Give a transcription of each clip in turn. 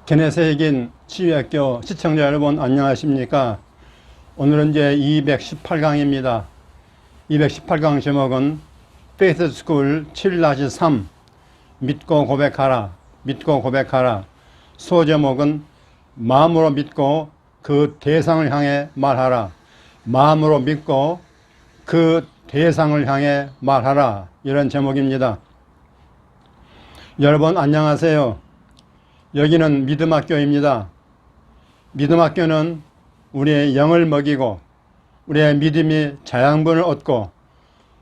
개내세계인 치유학교 시청자 여러분 안녕하십니까? 오늘은 이제 218강입니다. 218강 제목은 페이스 스쿨 7-3 믿고 고백하라. 믿고 고백하라. 소제목은 마음으로 믿고 그 대상을 향해 말하라. 마음으로 믿고 그 대상을 향해 말하라. 이런 제목입니다. 여러분 안녕하세요. 여기는 믿음학교입니다. 믿음학교는 우리의 영을 먹이고 우리의 믿음이 자양분을 얻고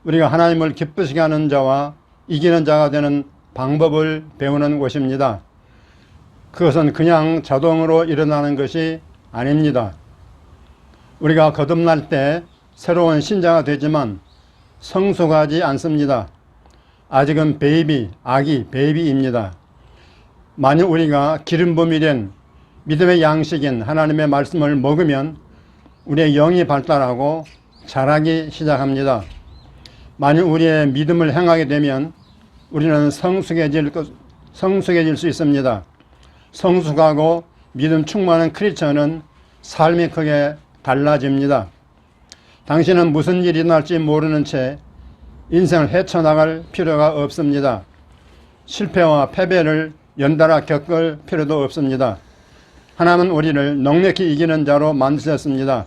우리가 하나님을 기쁘시게 하는 자와 이기는 자가 되는 방법을 배우는 곳입니다. 그것은 그냥 자동으로 일어나는 것이 아닙니다. 우리가 거듭날 때 새로운 신자가 되지만 성숙하지 않습니다. 아직은 아기 베이비입니다. 만약 우리가 기름붐이 된 믿음의 양식인 하나님의 말씀을 먹으면 우리의 영이 발달하고 자라기 시작합니다. 만약 우리의 믿음을 행하게 되면 우리는 성숙해질 수 있습니다. 성숙하고 믿음 충만한 크리스천은 삶이 크게 달라집니다. 당신은 무슨 일이 일어날지 모르는 채 인생을 헤쳐나갈 필요가 없습니다. 실패와 패배를 연달아 겪을 필요도 없습니다. 하나님은 우리를 넉넉히 이기는 자로 만드셨습니다.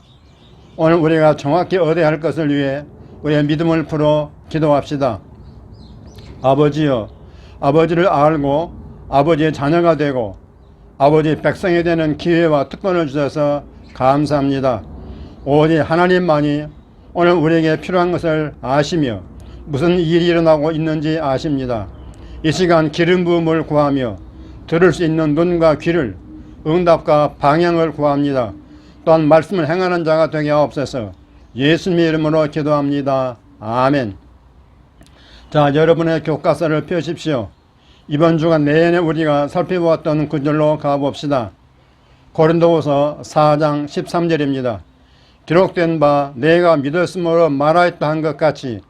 오늘 우리가 정확히 얻어야 할 것을 위해 우리의 믿음을 풀어 기도합시다. 아버지여, 아버지를 알고 아버지의 자녀가 되고 아버지의 백성이 되는 기회와 특권을 주셔서 감사합니다. 오직 하나님만이 오늘 우리에게 필요한 것을 아시며 무슨 일이 일어나고 있는지 아십니다. 이 시간 기름 부음을 구하며 들을 수 있는 눈과 귀를 응답과 방향을 구합니다. 또한 말씀을 행하는 자가 되게 하옵소서. 예수님의 이름으로 기도합니다. 아멘. 자, 여러분의 교과서를 펴십시오. 이번 주간 내내 우리가 살펴보았던 구절로 가봅시다. 고린도후서 4장 13절입니다. 기록된 바 내가 믿었으므로 말하였다 한 것 같이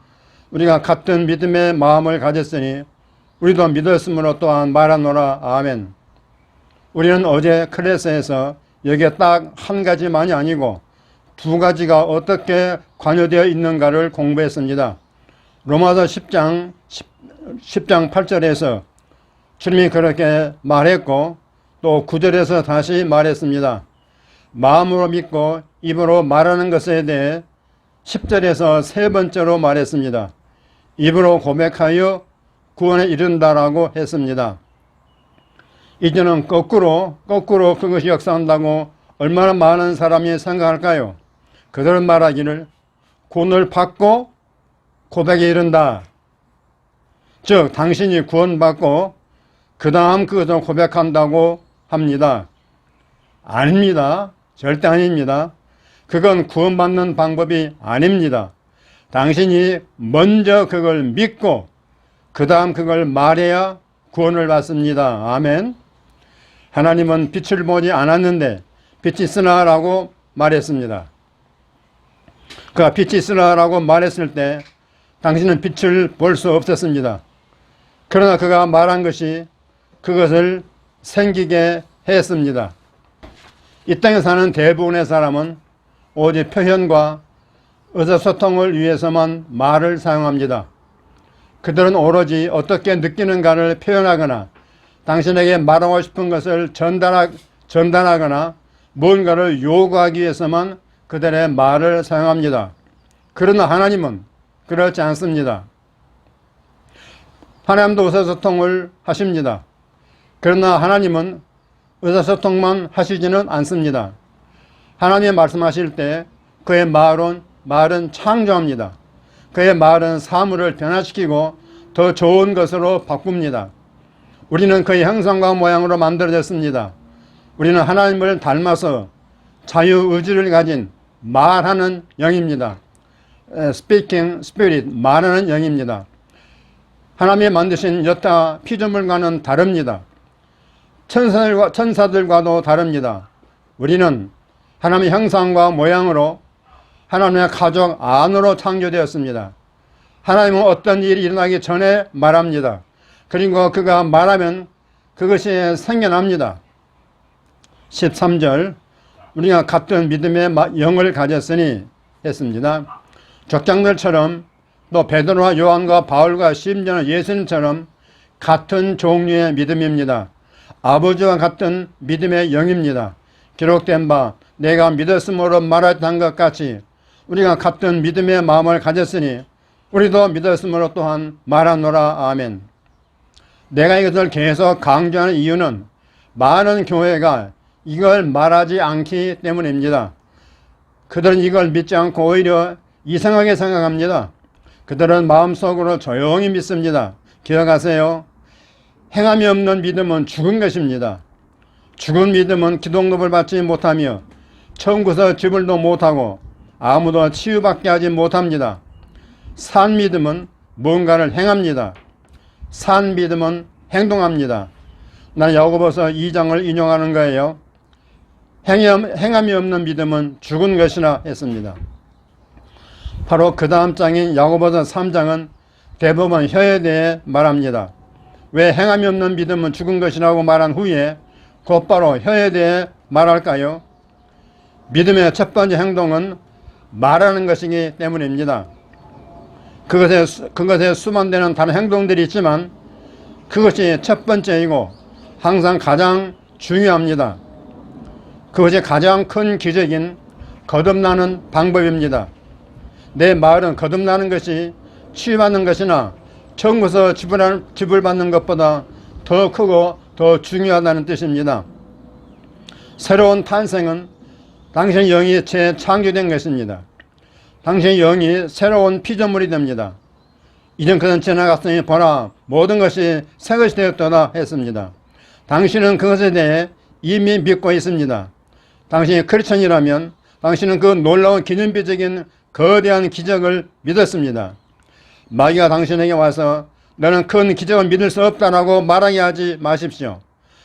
우리가 같은 믿음의 마음을 가졌으니 우리도 믿었으므로 또한 말하노라. 아멘. 우리는 어제 클래스에서 여기에 딱 한 가지만이 아니고 두 가지가 어떻게 관여되어 있는가를 공부했습니다. 로마서 10장 8절에서 주님이 그렇게 말했고 또 9절에서 다시 말했습니다. 마음으로 믿고 입으로 말하는 것에 대해 10절에서 세 번째로 말했습니다. 입으로 고백하여 구원에 이른다라고 했습니다. 이제는 거꾸로 그것이 역사한다고 얼마나 많은 사람이 생각할까요? 그들은 말하기를 구원을 받고 고백에 이른다. 즉 당신이 구원받고 그 다음 그것을 고백한다고 합니다. 아닙니다. 절대 아닙니다. 그건 구원받는 방법이 아닙니다. 당신이 먼저 그걸 믿고 그 다음 그걸 말해야 구원을 받습니다. 아멘. 하나님은 빛을 보지 않았는데 빛이 있으나라고 말했습니다. 그가 빛이 있으나라고 말했을 때 당신은 빛을 볼 수 없었습니다. 그러나 그가 말한 것이 그것을 생기게 했습니다. 이 땅에 사는 대부분의 사람은 오직 표현과 의사소통을 위해서만 말을 사용합니다. 그들은 오로지 어떻게 느끼는가를 표현하거나 당신에게 말하고 싶은 것을 전달하거나 뭔가를 요구하기 위해서만 그들의 말을 사용합니다. 그러나 하나님은 그렇지 않습니다. 하나님도 의사소통을 하십니다. 그러나 하나님은 의사소통만 하시지는 않습니다. 하나님이 말씀하실 때 그의 말은 창조합니다. 그의 말은 사물을 변화시키고 더 좋은 것으로 바꿉니다. 우리는 그의 형상과 모양으로 만들어졌습니다. 우리는 하나님을 닮아서 자유의지를 가진 말하는 영입니다. Speaking Spirit, 말하는 영입니다. 하나님이 만드신 여타 피조물과는 다릅니다. 천사들과도 다릅니다. 우리는 하나님의 형상과 모양으로 하나님의 가족 안으로 창조되었습니다. 하나님은 어떤 일이 일어나기 전에 말합니다. 그리고 그가 말하면 그것이 생겨납니다. 13절 우리가 같은 믿음의 영을 가졌으니 했습니다. 족장들처럼 또 베드로와 요한과 바울과 심지어는 예수님처럼 같은 종류의 믿음입니다. 아버지와 같은 믿음의 영입니다. 기록된 바 내가 믿었으므로 말했던 것 같이 우리가 같은 믿음의 마음을 가졌으니 우리도 믿었으므로 또한 말하노라. 아멘. 내가 이것을 계속 강조하는 이유는 많은 교회가 이걸 말하지 않기 때문입니다. 그들은 이걸 믿지 않고 오히려 이상하게 생각합니다. 그들은 마음속으로 조용히 믿습니다. 기억하세요. 행함이 없는 믿음은 죽은 것입니다. 죽은 믿음은 기도응답을 받지 못하며 천국에서 지불도 못하고 아무도 치유받게 하지 못합니다. 산 믿음은 뭔가를 행합니다. 산 믿음은 행동합니다. 나는 야고보서 2장을 인용하는 거예요. 행함이 없는 믿음은 죽은 것이라 했습니다. 바로 그 다음 장인 야고보서 3장은 대부분 혀에 대해 말합니다. 왜 행함이 없는 믿음은 죽은 것이라고 말한 후에 곧바로 혀에 대해 말할까요? 믿음의 첫 번째 행동은 말하는 것이기 때문입니다. 그것에 수반되는 다른 행동들이 있지만 그것이 첫 번째이고 항상 가장 중요합니다. 그것이 가장 큰 기적인 거듭나는 방법입니다. 내 말은 거듭나는 것이 치유받는 것이나 천국에서 지불받는 것보다 더 크고 더 중요하다는 뜻입니다. 새로운 탄생은 당신의 영이 재창조된 것입니다. 당신의 영이 새로운 피조물이 됩니다. 이전 그는 지나갔으니 보라 모든 것이 새것이 되었도다 했습니다. 당신은 그것에 대해 이미 믿고 있습니다. 당신이 크리스천이라면 당신은 그 놀라운 기념비적인 거대한 기적을 믿었습니다. 마귀가 당신에게 와서 너는 큰 기적을 믿을 수 없다라고 말하게 하지 마십시오.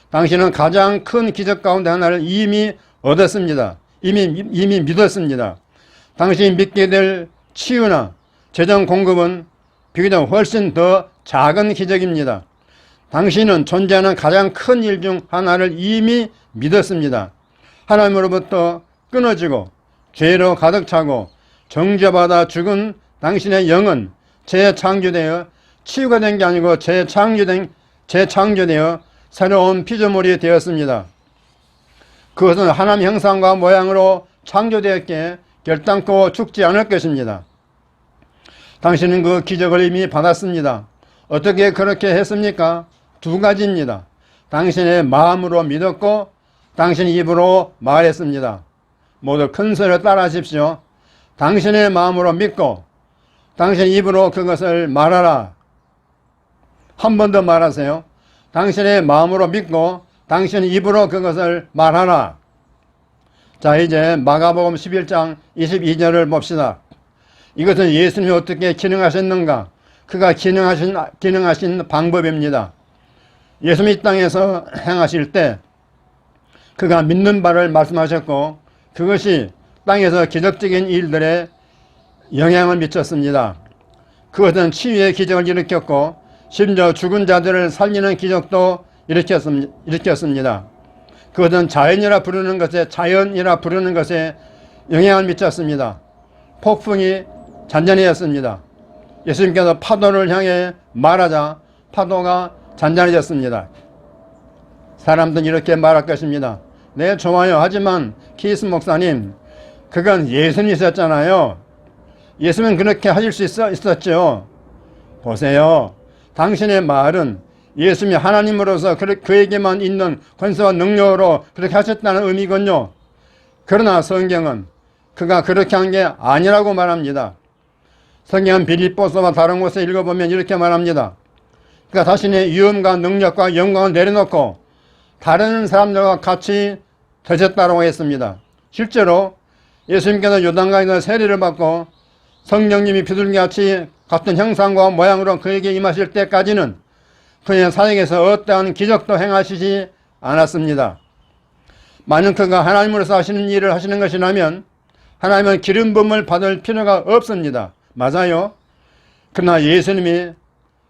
당신은 가장 큰 기적 가운데 하나를 이미 얻었습니다. 이미 믿었습니다. 당신이 믿게 될 치유나 재정 공급은 비교적 훨씬 더 작은 기적입니다. 당신은 존재하는 가장 큰 일 중 하나를 이미 믿었습니다. 하나님으로부터 끊어지고 죄로 가득 차고 정죄받아 죽은 당신의 영은 재창조되어 치유가 된 게 아니고 재창조되어 새로운 피조물이 되었습니다. 그것은 하나님 형상과 모양으로 창조되었기에 결단코 죽지 않을 것입니다. 당신은 그 기적을 이미 받았습니다. 어떻게 그렇게 했습니까? 두 가지입니다. 당신의 마음으로 믿었고 당신의 입으로 말했습니다. 모두 큰 소리로 따라하십시오. 당신의 마음으로 믿고 당신의 입으로 그것을 말하라. 한 번 더 말하세요. 당신의 마음으로 믿고 당신의 입으로 그것을 말하라. 자, 이제 마가복음 11장 22절을 봅시다. 이것은 예수님이 어떻게 기능하셨는가? 그가 기능하신 방법입니다. 예수님이 이 땅에서 행하실 때 그가 믿는 바를 말씀하셨고 그것이 땅에서 기적적인 일들에 영향을 미쳤습니다. 그것은 치유의 기적을 일으켰고 심지어 죽은 자들을 살리는 기적도 일으켰습니다. 그것은 자연이라 부르는 것에 영향을 미쳤습니다. 폭풍이 잔잔해졌습니다. 예수님께서 파도를 향해 말하자 파도가 잔잔해졌습니다. 사람들은 이렇게 말할 것입니다. 네, 좋아요. 하지만 키스 목사님, 그건 예수님이셨잖아요. 예수님은 그렇게 하실 수 있었죠. 보세요. 당신의 말은 예수님이 하나님으로서 그에게만 있는 권세와 능력으로 그렇게 하셨다는 의미군요. 그러나 성경은 그가 그렇게 한 게 아니라고 말합니다. 성경은 빌립보서와 다른 곳에 읽어보면 이렇게 말합니다. 그가 자신의 위엄과 능력과 영광을 내려놓고 다른 사람들과 같이 되셨다고 했습니다. 실제로 예수님께서 요단강에서 세례를 받고 성령님이 비둘기같이 같은 형상과 모양으로 그에게 임하실 때까지는 그의 사역에서 어떠한 기적도 행하시지 않았습니다. 만약 그가 하나님으로서 하시는 일을 하시는 것이라면 하나님은 기름 부음을 받을 필요가 없습니다. 맞아요. 그러나 예수님이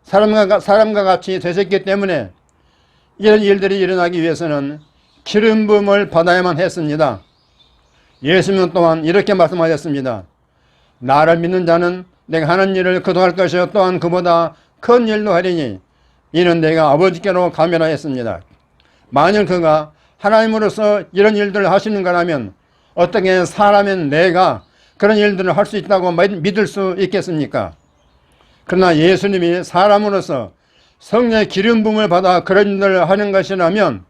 사람과 같이 되셨기 때문에 이런 일들이 일어나기 위해서는 기름 부음을 받아야만 했습니다. 예수님은 또한 이렇게 말씀하셨습니다. 나를 믿는 자는 내가 하는 일을 그도 할 것이요 또한 그보다 큰 일도 하리니 이는 내가 아버지께로 가미라 했습니다. 만일 그가 하나님으로서 이런 일들을 하시는 거라면 어떻게 사람인 내가 그런 일들을 할 수 있다고 믿을 수 있겠습니까? 그러나 예수님이 사람으로서 성령의 기름 부음을 받아 그런 일들을 하는 것이라면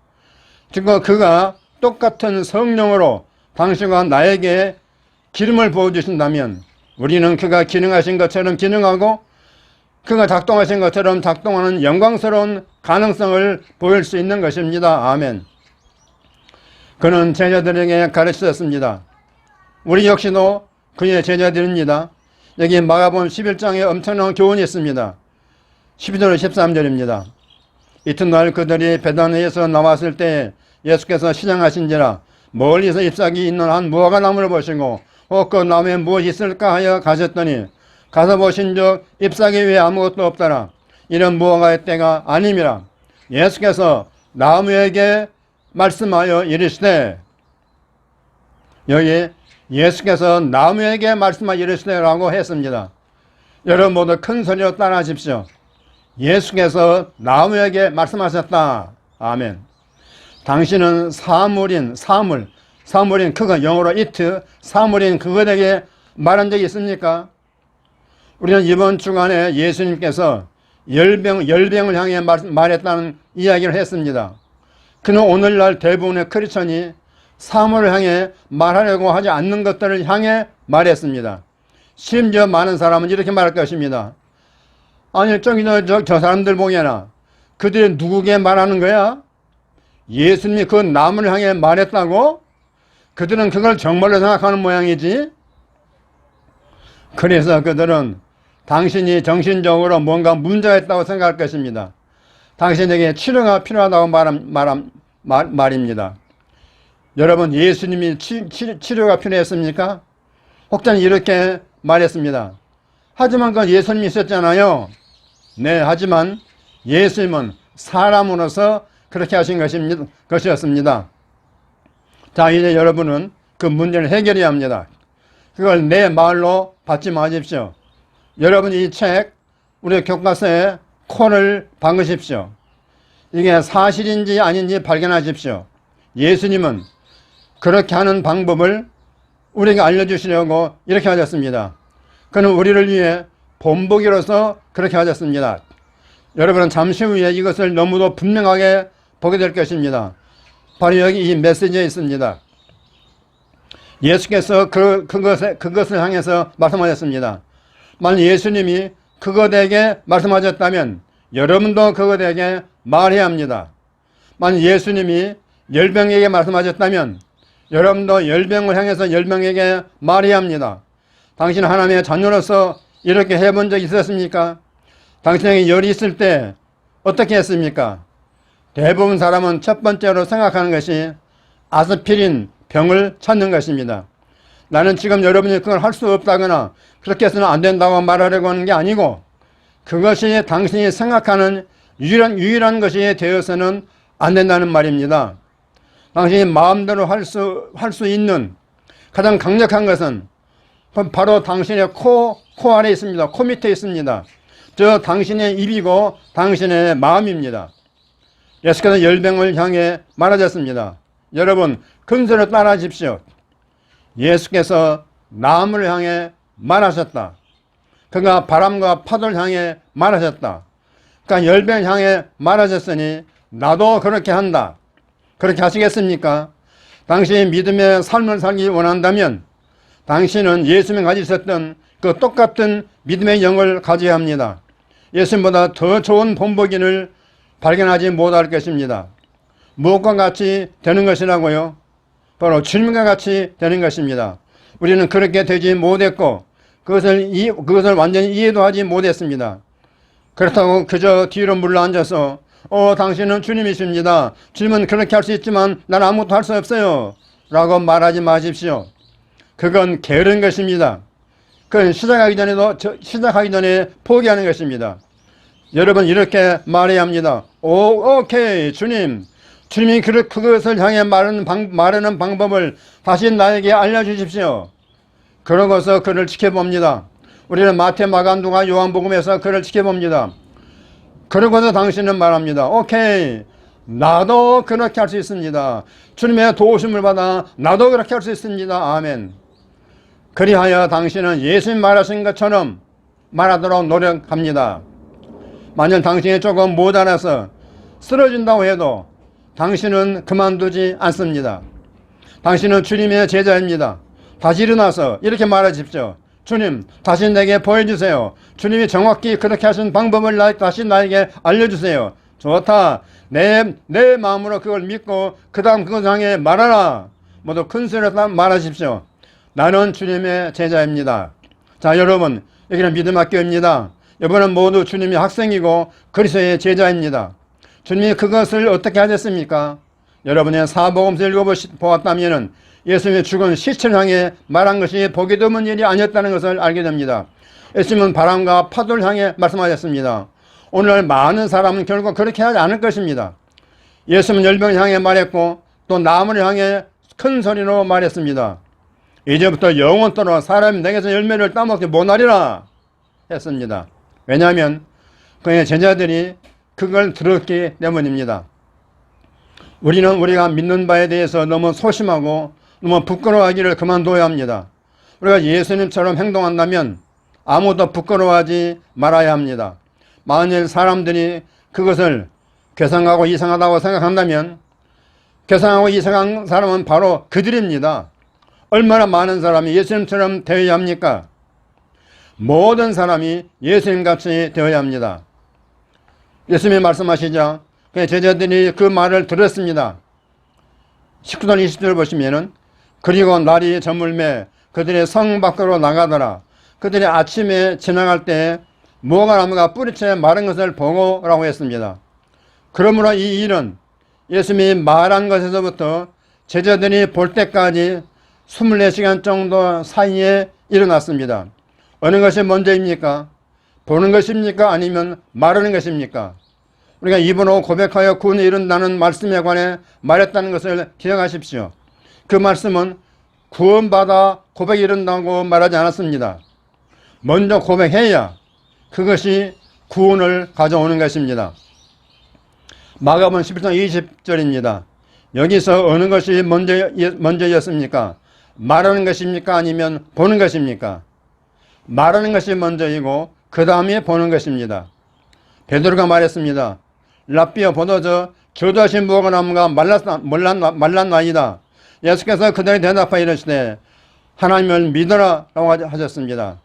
즉 그가 똑같은 성령으로 당신과 나에게 기름을 부어주신다면 우리는 그가 기능하신 것처럼 기능하고 그가 작동하신 것처럼 작동하는 영광스러운 가능성을 보일 수 있는 것입니다. 아멘. 그는 제자들에게 가르치셨습니다. 우리 역시도 그의 제자들입니다. 여기 마가복음 11장에 엄청난 교훈이 있습니다. 12절 13절입니다. 이튿날 그들이 베다니에서 나왔을 때 예수께서 시장하신지라 멀리서 잎사귀 있는 한 무화과 나무를 보시고 그 나무에 무엇이 있을까 하여 가셨더니 가서 보신즉 잎사귀 외에 아무것도 없더라. 이런 무화과의 때가 아님이라. 예수께서 나무에게 말씀하여 이르시되, 여기 예수께서 나무에게 말씀하여 이르시되라고 했습니다. 여러분 모두 큰 소리로 따라하십시오. 예수께서 나무에게 말씀하셨다. 아멘. 당신은 사물인 그가 영어로 it, 사물인 그것에게 말한 적이 있습니까? 우리는 이번 주간에 예수님께서 열병을 향해 말했다는 이야기를 했습니다. 그는 오늘날 대부분의 크리스천이 사물을 향해 말하려고 하지 않는 것들을 향해 말했습니다. 심지어 많은 사람은 이렇게 말할 것입니다. 아니 저 사람들 보게나 그들이 누구에게 말하는 거야? 예수님이 그 나무를 향해 말했다고? 그들은 그걸 정말로 생각하는 모양이지. 그래서 그들은 당신이 정신적으로 뭔가 문제가 있다고 생각할 것입니다. 당신에게 치료가 필요하다고 말입니다. 여러분, 예수님이 치료가 필요했습니까? 혹자는 이렇게 말했습니다. 하지만 그 예수님이 있었잖아요. 네, 하지만 예수님은 사람으로서 그렇게 하신 것이었습니다. 자, 이제 여러분은 그 문제를 해결해야 합니다. 그걸 내 말로 받지 마십시오. 여러분 이 책 우리 교과서에 코를 박으십시오. 이게 사실인지 아닌지 발견하십시오. 예수님은 그렇게 하는 방법을 우리에게 알려주시려고 이렇게 하셨습니다. 그는 우리를 위해 본보기로서 그렇게 하셨습니다. 여러분은 잠시 후에 이것을 너무도 분명하게 보게 될 것입니다. 바로 여기 이 메시지에 있습니다. 예수께서 그것을 향해서 말씀하셨습니다. 만약 예수님이 그것에게 말씀하셨다면 여러분도 그것에게 말해야 합니다. 만약 예수님이 열병에게 말씀하셨다면 여러분도 열병을 향해서 열병에게 말해야 합니다. 당신 하나님의 자녀로서 이렇게 해본 적 있었습니까? 당신에게 열이 있을 때 어떻게 했습니까? 대부분 사람은 첫 번째로 생각하는 것이 아스피린 병을 찾는 것입니다. 나는 지금 여러분이 그걸 할 수 없다거나 그렇게 해서는 안 된다고 말하려고 하는 게 아니고 그것이 당신이 생각하는 유일한 것이 되어서는 안 된다는 말입니다. 당신이 마음대로 할 수 있는 가장 강력한 것은 바로 당신의 코 아래 있습니다. 코 밑에 있습니다. 저 당신의 입이고 당신의 마음입니다. 예수께서 열병을 향해 말하셨습니다. 여러분 근소를 따라하십시오. 예수께서 나무를 향해 말하셨다. 그가 바람과 파도를 향해 말하셨다. 그러니까 열병을 향해 말하셨으니 나도 그렇게 한다. 그렇게 하시겠습니까? 당신이 믿음의 삶을 살기 원한다면 당신은 예수님이 가지고 있었던 그 똑같은 믿음의 영을 가져야 합니다. 예수님보다 더 좋은 본보기를 발견하지 못할 것입니다. 무엇과 같이 되는 것이라고요? 바로 주님과 같이 되는 것입니다. 우리는 그렇게 되지 못했고 그것을 완전히 이해도 하지 못했습니다. 그렇다고 그저 뒤로 물러앉아서 당신은 주님이십니다. 주님은 그렇게 할 수 있지만 나는 아무것도 할 수 없어요 라고 말하지 마십시오. 그건 게으른 것입니다. 그건 시작하기 전에 포기하는 것입니다. 여러분 이렇게 말해야 합니다. 오케이 주님 주님이 그것을 향해 말하는 방법을 다시 나에게 알려주십시오. 그러고서 그를 지켜봅니다. 우리는 마태, 마가, 누가, 요한복음에서 그를 지켜봅니다. 그러고서 당신은 말합니다. 오케이, 나도 그렇게 할 수 있습니다. 주님의 도우심을 받아 나도 그렇게 할 수 있습니다. 아멘. 그리하여 당신은 예수님 말하신 것처럼 말하도록 노력합니다. 만약 당신이 조금 못 알아서 쓰러진다고 해도 당신은 그만두지 않습니다. 당신은 주님의 제자입니다. 다시 일어나서 이렇게 말하십시오. 주님, 다시 내게 보여주세요. 주님이 정확히 그렇게 하신 방법을 다시 나에게 알려주세요. 좋다. 내 마음으로 그걸 믿고 그 다음 그것 향해 말하라. 모두 큰 소리로 말하십시오. 나는 주님의 제자입니다. 자, 여러분, 여기는 믿음학교입니다. 여러분은 모두 주님의 학생이고 그리스도의 제자입니다. 주님이 그것을 어떻게 하셨습니까? 여러분의 사복음서 읽어보았다면 예수님의 죽은 시체를 향해 말한 것이 보기 드문 일이 아니었다는 것을 알게 됩니다. 예수님은 바람과 파도를 향해 말씀하셨습니다. 오늘 많은 사람은 결국 그렇게 하지 않을 것입니다. 예수님은 열병을 향해 말했고 또 나무를 향해 큰 소리로 말했습니다. 이제부터 영원토록 사람이 내게서 열매를 따먹지 못하리라 했습니다. 왜냐하면 그의 제자들이 그걸 들었기 때문입니다. 우리는 우리가 믿는 바에 대해서 너무 소심하고 너무 부끄러워하기를 그만둬야 합니다. 우리가 예수님처럼 행동한다면 아무도 부끄러워하지 말아야 합니다. 만일 사람들이 그것을 괴상하고 이상하다고 생각한다면 괴상하고 이상한 사람은 바로 그들입니다. 얼마나 많은 사람이 예수님처럼 되어야 합니까? 모든 사람이 예수님같이 되어야 합니다. 예수님이 말씀하시자 제자들이 그 말을 들었습니다. 19절 20절 보시면은 그리고 날이 저물매 그들의 성 밖으로 나가더라. 그들이 아침에 지나갈 때 무화과나무가 뿌리채 마른 것을 보고라고 했습니다. 그러므로 이 일은 예수님이 말한 것에서부터 제자들이 볼 때까지 24시간 정도 사이에 일어났습니다. 어느 것이 먼저입니까? 보는 것입니까? 아니면 말하는 것입니까? 우리가 입으로 고백하여 구원에 이른다는 말씀에 관해 말했다는 것을 기억하십시오. 그 말씀은 구원받아 고백에 이른다고 말하지 않았습니다. 먼저 고백해야 그것이 구원을 가져오는 것입니다. 마가복음 11장 20절입니다. 여기서 어느 것이 먼저였습니까? 말하는 것입니까? 아니면 보는 것입니까? 말하는 것이 먼저이고 그 다음에 보는 것입니다. 베드로가 말했습니다. 랍비여 보다 저주하신 무화과나무가 말랐나이다. 예수께서 그들이 대답하여 이르시되 하나님을 믿어라 라고 하셨습니다.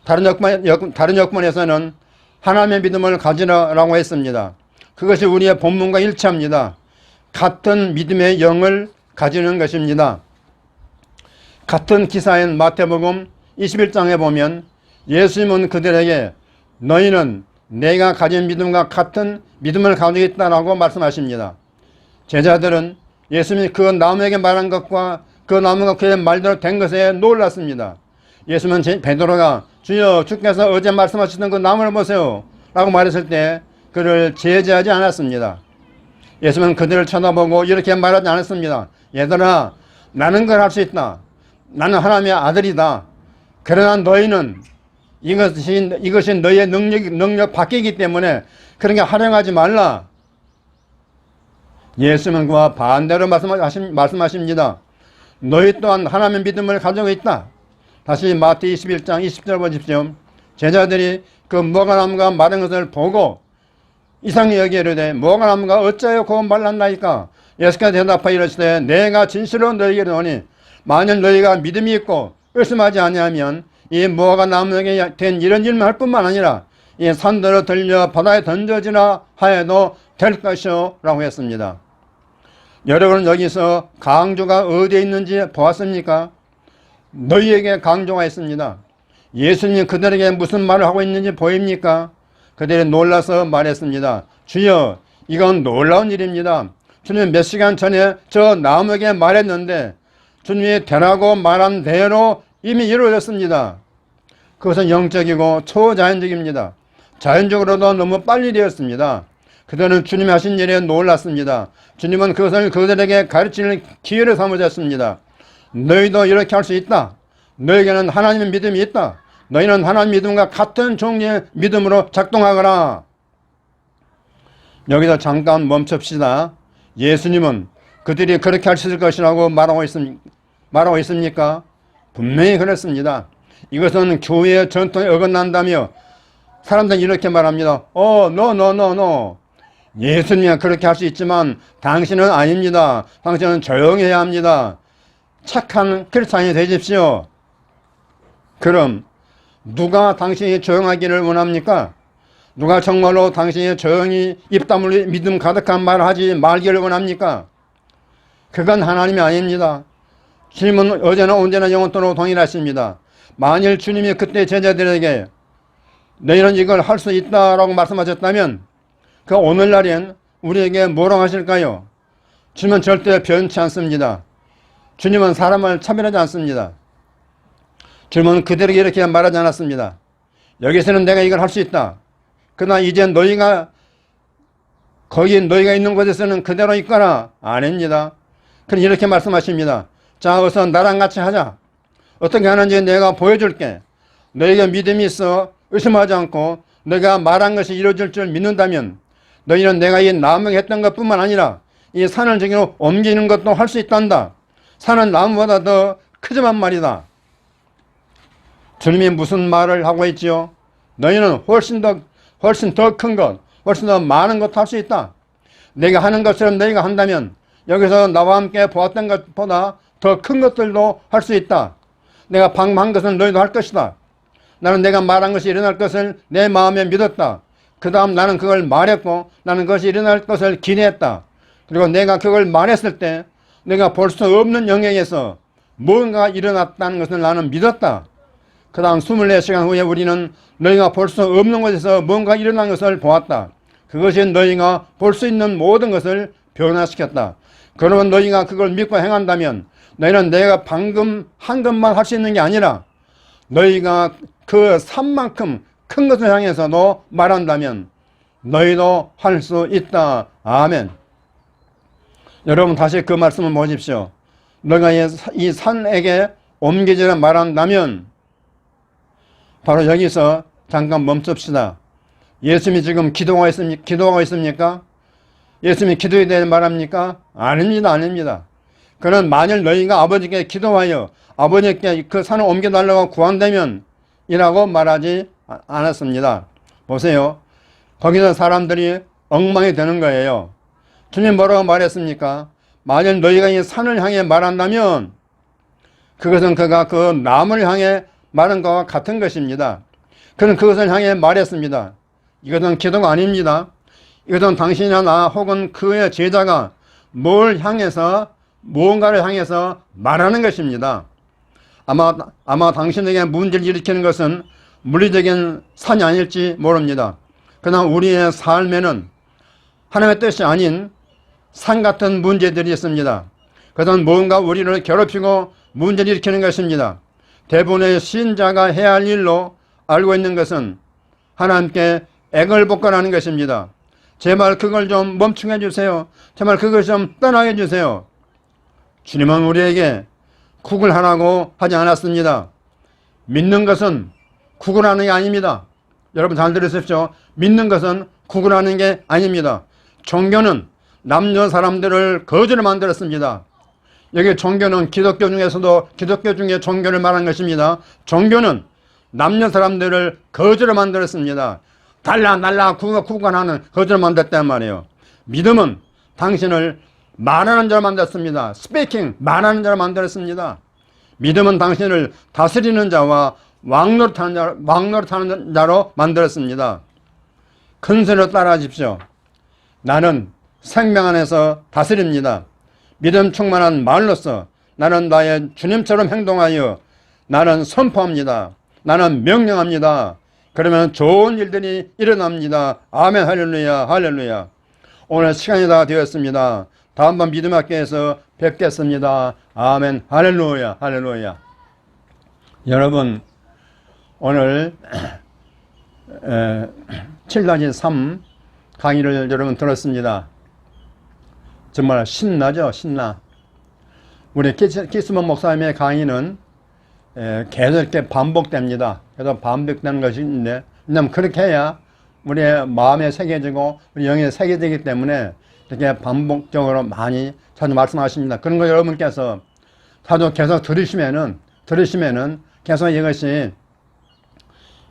다른 역문에서는 하나님의 믿음을 가지라 라고 했습니다. 그것이 우리의 본문과 일치합니다. 같은 믿음의 영을 가지는 것입니다. 같은 기사인 마태복음 21장에 보면 예수님은 그들에게 너희는 내가 가진 믿음과 같은 믿음을 가지고 있다라고 말씀하십니다. 제자들은 예수님이 그 나무에게 말한 것과 그 나무가 그의 말대로 된 것에 놀랐습니다. 예수님은 베드로가 주여 주께서 어제 말씀하셨던 그 나무를 보세요 라고 말했을 때 그를 제지하지 않았습니다. 예수님은 그들을 쳐다보고 이렇게 말하지 않았습니다. 얘들아, 나는 걸 할 수 있다. 나는 하나님의 아들이다. 그러나 너희는 이것이 너희의 능력 밖이기 때문에 그런 게 활용하지 말라. 예수님은 그와 반대로 말씀하십니다. 너희 또한 하나님의 믿음을 가지고 있다. 다시 마태 21장 20절 보십시오. 제자들이 그 무화과나무가 마른 것을 보고 이상히 여기려되 무화과나무가 어찌하여 곧 말랐나이까? 예수께서 대답하여 이르시되 내가 진실로 너희에게 이르노니 만일 너희가 믿음이 있고 의심하지 아니하면 이 무화과나무에게 된 이런 일만 할 뿐만 아니라 이 산들어 들려 바다에 던져지나 하여도 될 것이오 라고 했습니다. 여러분은 여기서 강조가 어디에 있는지 보았습니까? 너희에게 강조가 있습니다. 예수님이 그들에게 무슨 말을 하고 있는지 보입니까? 그들이 놀라서 말했습니다. 주여, 이건 놀라운 일입니다. 주님 몇 시간 전에 저 나무에게 말했는데 주님이 되라고 말한 대로 이미 이루어졌습니다. 그것은 영적이고 초자연적입니다. 자연적으로도 너무 빨리 되었습니다. 그들은 주님이 하신 일에 놀랐습니다. 주님은 그것을 그들에게 가르치는 기회를 삼으셨습니다. 너희도 이렇게 할 수 있다. 너에게는 하나님의 믿음이 있다. 너희는 하나님 믿음과 같은 종류의 믿음으로 작동하거라. 여기서 잠깐 멈춥시다. 예수님은 그들이 그렇게 할 수 있을 것이라고 말하고 있습니까? 분명히 그랬습니다. 이것은 교회의 전통에 어긋난다며 사람들은 이렇게 말합니다. no. 예수님이 그렇게 할 수 있지만 당신은 아닙니다. 당신은 조용히 해야 합니다. 착한 크리스찬이 되십시오. 그럼 누가 당신이 조용하기를 원합니까? 누가 정말로 당신이 조용히 입 다물고 믿음 가득한 말을 하지 말기를 원합니까? 그건 하나님이 아닙니다. 주님은 어제나 언제나 영원토록 동일하십니다. 만일 주님이 그때 제자들에게 너희는 이걸 할 수 있다라고 말씀하셨다면 그 오늘날엔 우리에게 뭐라고 하실까요? 주님은 절대 변치 않습니다. 주님은 사람을 차별하지 않습니다. 주님은 그들에게 이렇게 말하지 않았습니다. 여기서는 내가 이걸 할 수 있다. 그러나 이제 너희가 있는 곳에서는 그대로 있거나 아닙니다. 그럼 이렇게 말씀하십니다. 자, 어서 나랑 같이 하자. 어떻게 하는지 내가 보여줄게. 너희가 믿음이 있어 의심하지 않고 너희가 말한 것이 이루어질 줄 믿는다면 너희는 내가 이 나무에 했던 것뿐만 아니라 이 산을 저기로 옮기는 것도 할 수 있단다. 산은 나무보다 더 크지만 말이다. 주님이 무슨 말을 하고 있지요? 너희는 훨씬 더 큰 것, 훨씬 더 많은 것 할 수 있다. 내가 하는 것처럼 너희가 한다면 여기서 나와 함께 보았던 것보다 더 큰 것들도 할 수 있다. 내가 방금 한 것은 너희도 할 것이다. 나는 내가 말한 것이 일어날 것을 내 마음에 믿었다. 그 다음 나는 그걸 말했고 나는 그것이 일어날 것을 기대했다. 그리고 내가 그걸 말했을 때 내가 볼 수 없는 영역에서 뭔가 일어났다는 것을 나는 믿었다. 그 다음 24시간 후에 우리는 너희가 볼 수 없는 곳에서 뭔가 일어난 것을 보았다. 그것이 너희가 볼 수 있는 모든 것을 변화시켰다. 그러면 너희가 그걸 믿고 행한다면 너희는 내가 방금 한 것만 할 수 있는 게 아니라 너희가 그 산만큼 큰 것을 향해서도 말한다면 너희도 할 수 있다. 아멘. 여러분 다시 그 말씀을 보십시오. 너희가 이 산에게 옮기지를 말한다면 바로 여기서 잠깐 멈춥시다. 예수님이 지금 기도하고 있습니까? 예수님이 기도에 대해 말합니까? 아닙니다. 그는 만일 너희가 아버지께 기도하여 아버지께 그 산을 옮겨달라고 구한다면 이라고 말하지 않았습니다. 보세요. 거기서 사람들이 엉망이 되는 거예요. 주님 뭐라고 말했습니까? 만일 너희가 이 산을 향해 말한다면 그것은 그가 그 나무를 향해 말한 것과 같은 것입니다. 그는 그것을 향해 말했습니다. 이것은 기도가 아닙니다. 이것은 당신이나 나 혹은 그의 제자가 무언가를 향해서 말하는 것입니다. 아마 당신에게 문제를 일으키는 것은 물리적인 산이 아닐지 모릅니다. 그러나 우리의 삶에는 하나님의 뜻이 아닌 산 같은 문제들이 있습니다. 그것은 뭔가 우리를 괴롭히고 문제를 일으키는 것입니다. 대부분의 신자가 해야 할 일로 알고 있는 것은 하나님께 액을 복권하는 것입니다. 제발 그걸 좀 멈추게 해주세요. 제발 그걸 좀 떠나게 해주세요. 주님은 우리에게 구걸하라고 하지 않았습니다. 믿는 것은 구걸하는 게 아닙니다. 여러분 잘 들으십시오. 믿는 것은 구걸하는 게 아닙니다. 종교는 남녀 사람들을 거지로 만들었습니다. 여기 종교는 기독교 중에서도 기독교 중에 종교를 말한 것입니다. 종교는 남녀 사람들을 거지로 만들었습니다. 달라 구간하는 거지로 만들었단 말이에요. 믿음은 당신을 말하는 자로 만들었습니다. 스피킹, 말하는 자로 만들었습니다. 믿음은 당신을 다스리는 자와 왕노릇하는 자로 만들었습니다. 큰 소리로 따라하십시오. 나는 생명 안에서 다스립니다. 믿음 충만한 말로서 나는 나의 주님처럼 행동하여 나는 선포합니다. 나는 명령합니다. 그러면 좋은 일들이 일어납니다. 아멘. 할렐루야. 할렐루야. 오늘 시간이 다 되었습니다. 다음번 믿음학교에서 뵙겠습니다. 아멘. 할렐루야. 할렐루야. 여러분 오늘 7-3 강의를 여러분 들었습니다. 정말 신나죠? 신나. 우리 키스먼 목사님의 강의는 계속 이렇게 반복됩니다. 계속 반복되는 것인데, 왜냐면 그렇게 해야 우리의 마음에 새겨지고 우리 영에 새겨지기 때문에 이렇게 반복적으로 많이 자주 말씀하십니다. 그런 거 여러분께서 자주 계속 들으시면은 계속 이것이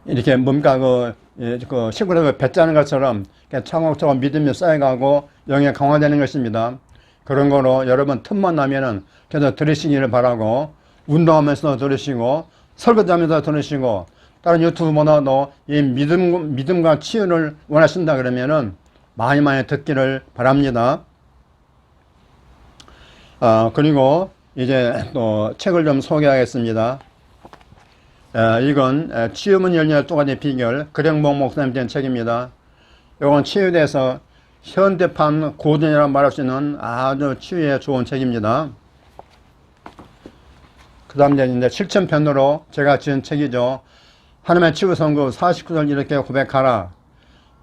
이렇게 뭔가 그 시골에서 배 짜는 것처럼 차곡차곡 믿음이 쌓여가고 영이 강화되는 것입니다. 그런 거로 여러분 틈만 나면은 계속 들으시기를 바라고, 운동하면서도 들으시고, 설거지하면서 들으시고, 다른 유튜브보다도 이 믿음과 치유를 원하신다 그러면은 많이 듣기를 바랍니다. 그리고 이제 또 책을 좀 소개하겠습니다. 이건 치유문 열려 두 가지 비결, 그령봉 목사님 된 책입니다. 이건 치유에 대해서 현대판 고전이라고 말할 수 있는 아주 치유에 좋은 책입니다. 그 다음 이제 실천편으로 제가 지은 책이죠. 하나님의 치유 선고 49절 이렇게 고백하라.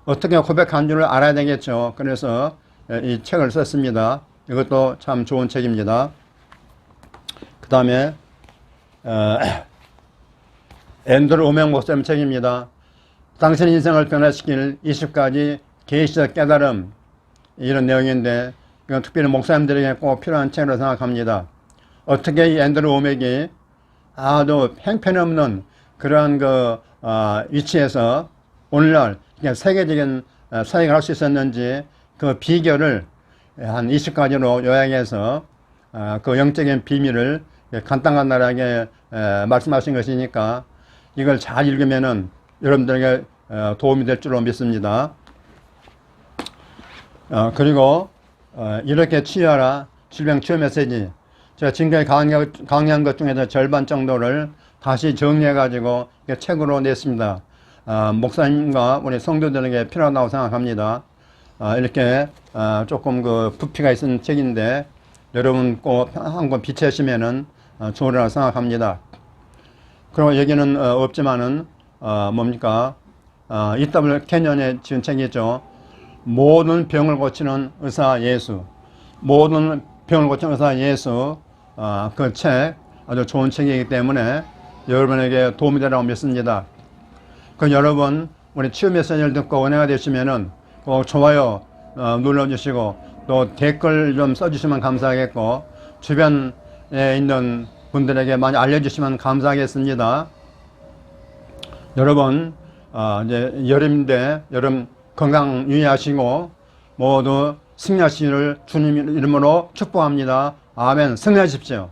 어떻게 고백한 줄을 알아야 되겠죠. 그래서 이 책을 썼습니다. 이것도 참 좋은 책입니다. 그 다음에 앤드루 오명 목사님 책입니다. 당신 인생을 변화시킬 20가지 계시적 깨달음, 이런 내용인데 이건 특별히 목사님들에게 꼭 필요한 책으로 생각합니다. 어떻게 이 앤드루 오맥이 아주 형편없는 그러한 위치에서 오늘날 세계적인 사역을 할 수 있었는지 그 비결을 한 20가지로 요약해서 그 영적인 비밀을 간단하게 말씀하신 것이니까 이걸 잘 읽으면은 여러분들에게 도움이 될 줄로 믿습니다. 그리고 이렇게 치유하라 질병 치유 메시지, 제가 지금까지 강의한 것 중에서 절반 정도를 다시 정리해 가지고 책으로 냈습니다. 목사님과 우리 성도들에게 필요하다고 생각합니다. 이렇게 조금 부피가 있는 책인데 여러분 꼭 한권 비치하시면은 좋으리라고 생각합니다. 그리고 여기는 없지만은 뭡니까? E.W. 캐년의 지은 책이죠. 모든 병을 고치는 의사 예수. 모든 병을 고치는 의사 예수. 그 책 아주 좋은 책이기 때문에 여러분에게 도움이 되라고 믿습니다. 그 여러분 우리 치유 메시지를 듣고 은혜가 되시면은 꼭 좋아요 눌러주시고 또 댓글 좀 써주시면 감사하겠고, 주변에 있는 분들에게 많이 알려주시면 감사하겠습니다. 여러분 이제 여름인데 여름 건강 유의하시고 모두 승리하시기를 주님 이름으로 축복합니다. 아멘. 승리하십시오.